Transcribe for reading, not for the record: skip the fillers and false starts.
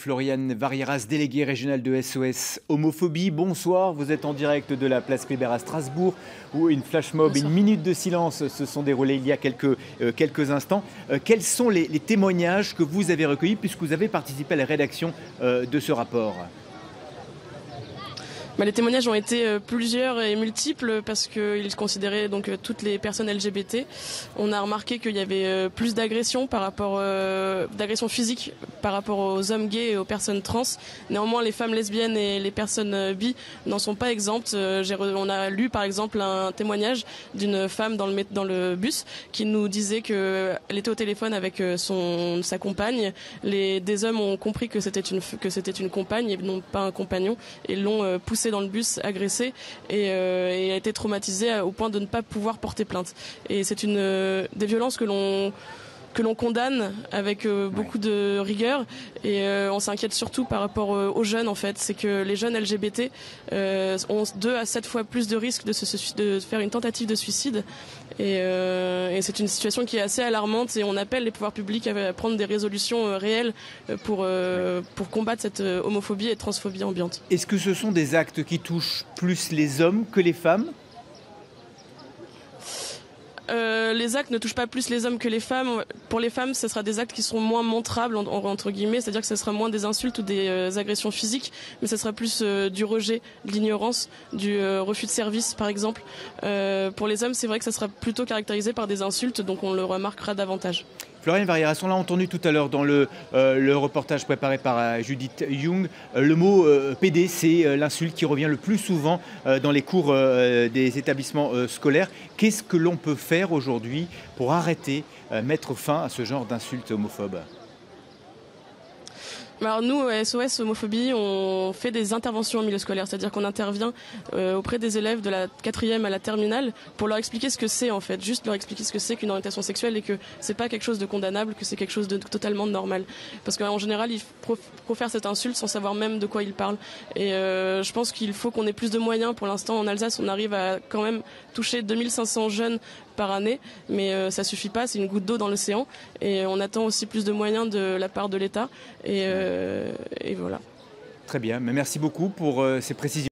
Floriane Varieras, déléguée régionale de SOS Homophobie. Bonsoir, vous êtes en direct de la place Kléber à Strasbourg où une flash mob, une minute de silence se sont déroulées il y a quelques instants. Quels sont les témoignages que vous avez recueillis puisque vous avez participé à la rédaction de ce rapport ? Les témoignages ont été plusieurs et multiples parce qu'ils considéraient donc toutes les personnes LGBT. On a remarqué qu'il y avait plus d'agressions d'agressions physiques par rapport aux hommes gays et aux personnes trans. Néanmoins, les femmes lesbiennes et les personnes bi n'en sont pas exemptes. On a lu par exemple un témoignage d'une femme dans le bus qui nous disait qu'elle était au téléphone avec sa compagne. Des hommes ont compris que c'était une compagne et non pas un compagnon et l'ont poussée dans le bus, agressée et a été traumatisée au point de ne pas pouvoir porter plainte. Et c'est des violences que l'on condamne avec beaucoup de rigueur et on s'inquiète surtout par rapport aux jeunes en fait. C'est que les jeunes LGBT ont 2 à 7 fois plus de risques de faire une tentative de suicide et c'est une situation qui est assez alarmante et on appelle les pouvoirs publics à prendre des résolutions réelles pour combattre cette homophobie et transphobie ambiante. Est-ce que ce sont des actes qui touchent plus les hommes que les femmes ? Les actes ne touchent pas plus les hommes que les femmes. Pour les femmes, ce sera des actes qui seront moins montrables, entre guillemets, c'est-à-dire que ce sera moins des insultes ou des agressions physiques, mais ce sera plus du rejet, de l'ignorance, du refus de service, par exemple. Pour les hommes, c'est vrai que ça sera plutôt caractérisé par des insultes, donc on le remarquera davantage. Floriane Varieras, on l'a entendu tout à l'heure dans le reportage préparé par Judith Young. Le mot PD, c'est l'insulte qui revient le plus souvent dans les cours des établissements scolaires. Qu'est-ce que l'on peut faire aujourd'hui pour mettre fin à ce genre d'insultes homophobes ? Alors nous, SOS Homophobie, on fait des interventions au milieu scolaire, c'est-à-dire qu'on intervient auprès des élèves de la 4e à la terminale pour leur expliquer ce que c'est en fait, juste leur expliquer ce que c'est qu'une orientation sexuelle et que c'est pas quelque chose de condamnable, que c'est quelque chose de totalement normal. Parce qu'en général, ils profèrent cette insulte sans savoir même de quoi ils parlent. Et je pense qu'il faut qu'on ait plus de moyens. Pour l'instant, en Alsace, on arrive à quand même toucher 2500 jeunes par année, mais ça suffit pas, c'est une goutte d'eau dans l'océan et on attend aussi plus de moyens de la part de l'État et voilà. Très bien, mais merci beaucoup pour ces précisions.